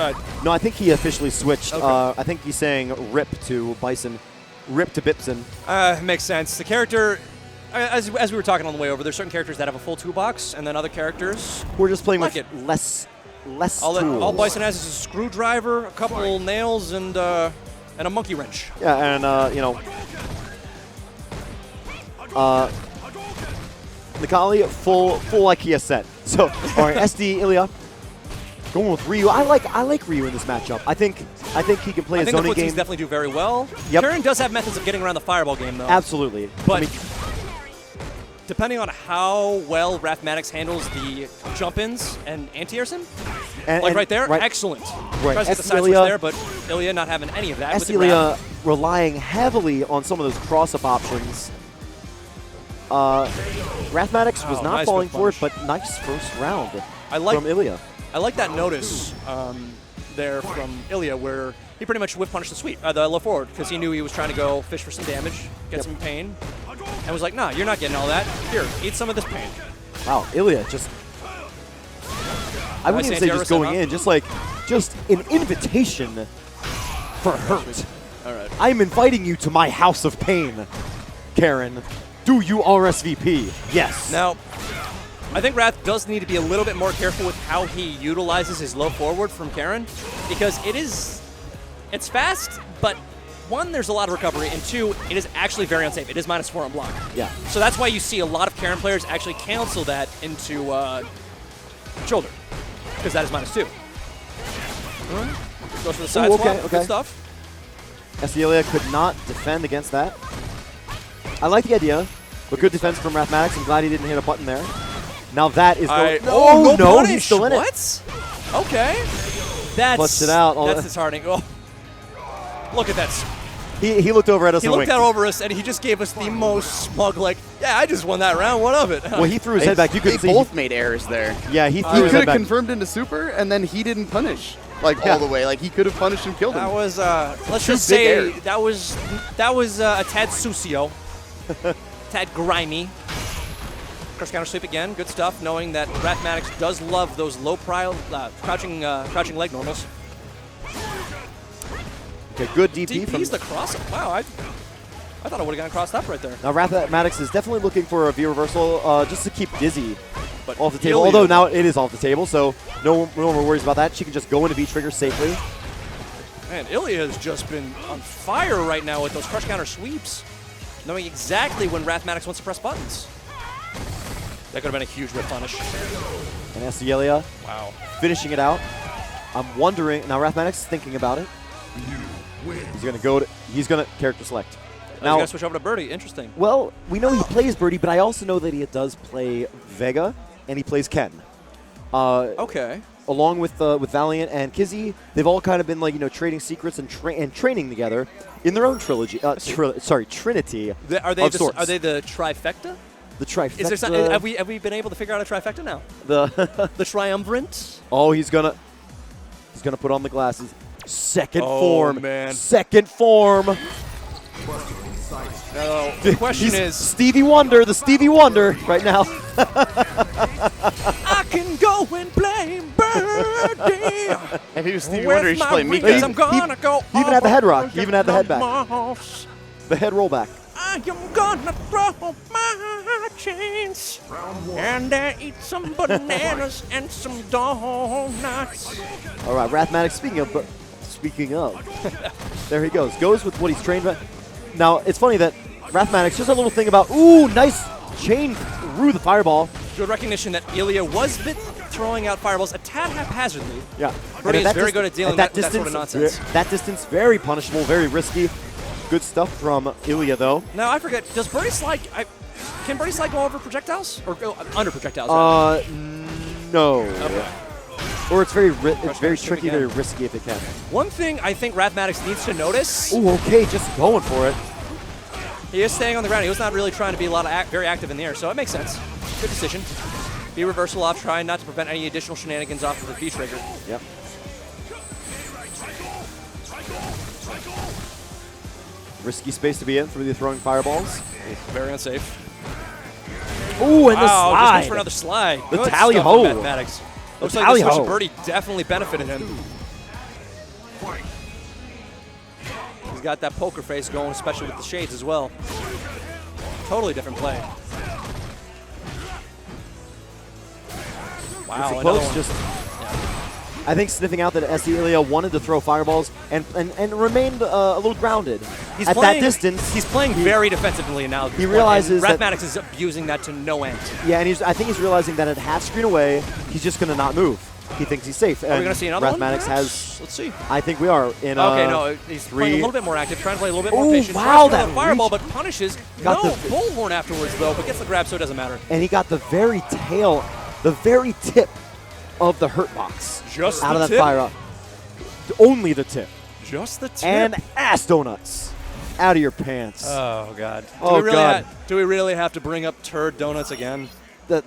ahead. No, I think he officially switched. Okay. I think he's saying rip to Bison. Rip to Bipson. Makes sense. The character, as we were talking on the way over, there's certain characters that have a full toolbox, and then other characters We're just playing like with it. less All tools. Bison has is a screwdriver, a couple nails, and a monkey wrench. Yeah, and you know, Nikali full IKEA set. So, all right, SD Illija going with Ryu. I like Ryu in this matchup. I think he can play a zoning the game. definitely do very well. Yep. Karin does have methods of getting around the fireball game, though. Absolutely. But I mean, depending on how well Wrathmatics handles the jump-ins and anti-airs like right there, excellent. Right. Tries to get the side switch there, but Illija not having any of that. With the grab. Illija relying heavily on some of those cross-up options. Wrathmatics was not nice falling whip for it, but nice first round from Illija. I like that notice there from Illija where he pretty much whip punished the sweep, the low forward, because he knew he was trying to go fish for some damage, get some pain, and was like, nah, you're not getting all that. Here, eat some of this pain. Wow, Illija just... I wouldn't even say just going in, just an invitation for hurt. All right. I'm inviting you to my house of pain, Karin. Do you RSVP? Yes. Now, I think Wrath does need to be a little bit more careful with how he utilizes his low forward from Karin, because it's fast, but one, there's a lot of recovery, and two, it is actually very unsafe. It is -4 on block. Yeah. So that's why you see a lot of Karin players actually cancel that into shoulder, because that is -2. Goes for the side swap. Okay. Good stuff. SD Illija could not defend against that. I like the idea, but good defense from Wrathmatics. I'm glad he didn't hit a button there. Now that is no punish. He's still in it. What? Okay. That's Flushed it out. That's disheartening. Oh. Look at that. He looked over at us He and looked winked. out over us, and he just gave us the most smug, like, yeah, I just won that round. What of it? Well, he threw his head back. You could see. They both made errors there. Yeah, he threw He his could head have back. confirmed into super, and then he didn't punish all the way. Like he could have punished and killed him. That was let's just big say errors. that was a tad sucio, tad grimy. Cross counter sweep again. Good stuff. Knowing that Wrathmatics does love those low crouching leg normals. Okay, good DP from... DP's the cross up. Wow, I thought I would have gotten crossed up right there. Now Wrathmatics is definitely looking for a V reversal just to keep Dizzy But off the table. Although now it is off the table, so no more worries about that. She can just go into V-trigger safely. Man, Illija has just been on fire right now with those crush counter sweeps, knowing exactly when Wrathmatics wants to press buttons. That could have been a huge whip punish. And SD Illija Wow. finishing it out. I'm wondering... Now Wrathmatics is thinking about it. He's going to character select. Now he's Now, going to switch over to Birdie. Interesting. well, we know he plays Birdie, but I also know that he does play Vega, and he plays Ken. Okay. Along with Valiant and Kizzy, they've all kind of been trading secrets and training together in their own trilogy. Trinity. Are they of sorts. Are they the trifecta? The trifecta? Is there have we been able to figure out a trifecta now? The triumvirate? Oh, he's gonna put on the glasses. Second form. Man. Second form. No, the question is Stevie Wonder, the Stevie Wonder right now. I can go and play Birdie. If he was Stevie Wonder, he should play Mika. I'm gonna go. He even had the head rock. He even had the head back. Moss. The head rollback. I am gonna throw my chains and eat some bananas and some donuts. All right, Wrathmatics. Speaking of, there he goes. Goes with what he's trained with. Now it's funny that Wrathmatics just a little thing about nice chain through the fireball. Good recognition that Illija was throwing out fireballs a tad haphazardly. Yeah, Birdie is very good at dealing with that sort of nonsense. That distance, very punishable, very risky. Good stuff from Illija, though. Now I forget. Does Birdie slide? Can Birdie slide go over projectiles or go under projectiles? No. Okay. Or it's very tricky, very risky if it can. One thing I think Wrathmatics needs to notice. Ooh, okay, just going for it. He is staying on the ground. He was not really trying to be very active in the air, so it makes sense. Good decision. Be reversal off, trying not to prevent any additional shenanigans off of the V-trigger. Yep. Risky space to be in for the throwing fireballs. Very unsafe. Ooh, and the slide. Just goes for another slide. The Good tally stuff ho. from Wrathmatics. Looks like tally the switch ho. of Birdie definitely benefited him. He's got that poker face going, especially with the shades as well. Totally different play. Wow, another one. Just, I think sniffing out that SD Illija wanted to throw fireballs and remained a little grounded. At that distance. He's playing very defensively now. He realizes that Wrathmatics is abusing that to no end. Yeah, and I think he's realizing that at half screen away, he's just going to not move. He thinks he's safe. Are we going to see another Wrathmatics one? has. Let's see. I think we are in. Okay, no, he's playing a little bit more active, trying to play a little bit more patient. Wow, that fireball, reach. but punishes. Got no the- bullhorn afterwards though, but gets the grab, so it doesn't matter. And he got the very tail, the very tip of the hurt box Just out the of that tip? fire up. Only the tip. Just the tip. And ass donuts out of your pants. Oh god. Oh, God. Do we really have to bring up turd donuts again?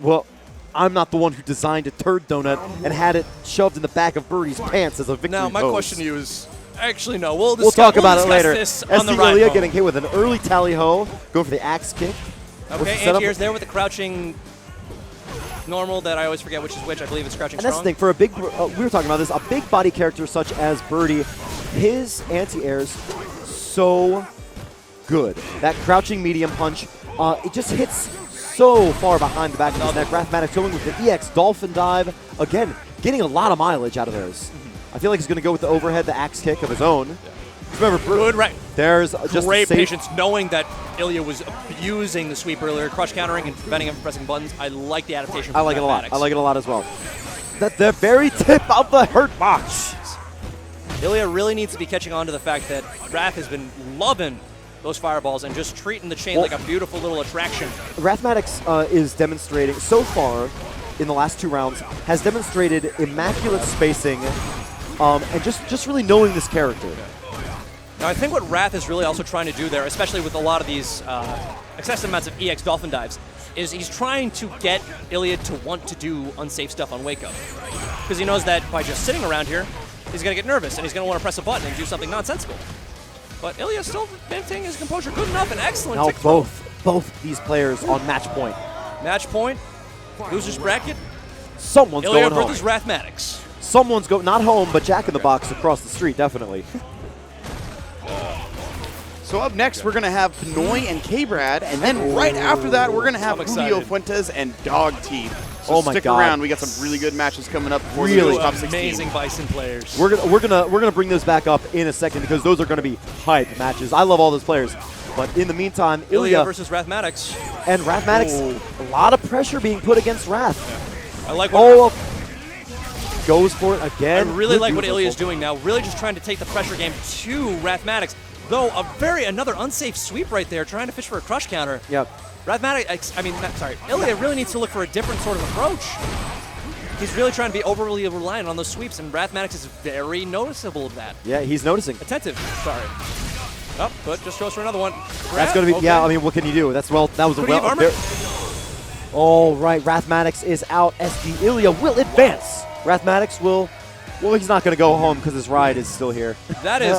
Well, I'm not the one who designed a turd donut and had it shoved in the back of Birdie's pants as a victory Now, my pose. question to you is, actually, no. We'll Talk about it discuss later. This on the SD ride Illija home. getting hit with an early tally-ho, going for the axe kick. What's the Okay, setup? anti-air's there with the crouching normal that I always forget which is which. I believe it's crouching And that's strong. the thing, for a big, we were talking about this, a big body character such as Birdie, his anti-airs so good. That crouching medium punch, it just hits so far behind the back of his neck. Wrathmatics going with the EX Dolphin Dive. Again, getting a lot of mileage out of those. I feel like he's going to go with the overhead, the axe kick of his own. Remember, Good, right. there's just Great a safe patience, knowing that Illija was abusing the sweep earlier, crush countering and preventing him from pressing buttons. I like the adaptation. I from like it a lot. Wrathmatics. I like it a lot as well. That the very tip of the hurt box. Illija really needs to be catching on to the fact that Wrath has been loving those fireballs and just treating the chain Well- like a beautiful little attraction. Wrathmatics is demonstrating, so far in the last 2 rounds, has demonstrated immaculate spacing and just really knowing this character. Now, I think what Wrath is really also trying to do there, especially with a lot of these excessive amounts of EX Dolphin Dives, is he's trying to get Illija to want to do unsafe stuff on Wake Up. Because he knows that by just sitting around here, he's going to get nervous and he's going to want to press a button and do something nonsensical. But Illija still maintaining his composure good enough and excellent. Now tick throw. both these players on match point. Match point, losers bracket, Someone's Illija going home. versus Wrathmatics. Someone's going, not home, but Jack in the Box across the street, definitely. So up next, we're going to have Pinoy and K-Brad, and then right after that, we're going to have I'm Julio excited. Fuentes and Dog Teeth. So Oh my stick God. around. We got some really good matches coming up before Really the top 16. Amazing Bison players. We're gonna bring those back up in a second because those are gonna be hype matches. I love all those players. But in the meantime, Illija Illija versus Wrathmatics. and Wrathmatics, a lot of pressure being put against Wrath. I like what Goes for it I again. really like what Beautiful. Illija is doing now. Really just trying to take the pressure game to Wrathmatics. Though another unsafe sweep right there, trying to fish for a crush counter. Yep. Illija really needs to look for a different sort of approach. He's really trying to be overly reliant on those sweeps, and Wrathmatics is very noticeable of that. Yeah, he's noticing. Attentive, sorry. Oh, but just goes for another one. That's gonna be Okay. yeah. I mean, what can you do? That was a Could he have armor? All right, Wrathmatics is out. SD Illija will advance. Wrathmatics will. Well, he's not gonna go home because his ride is still here. That is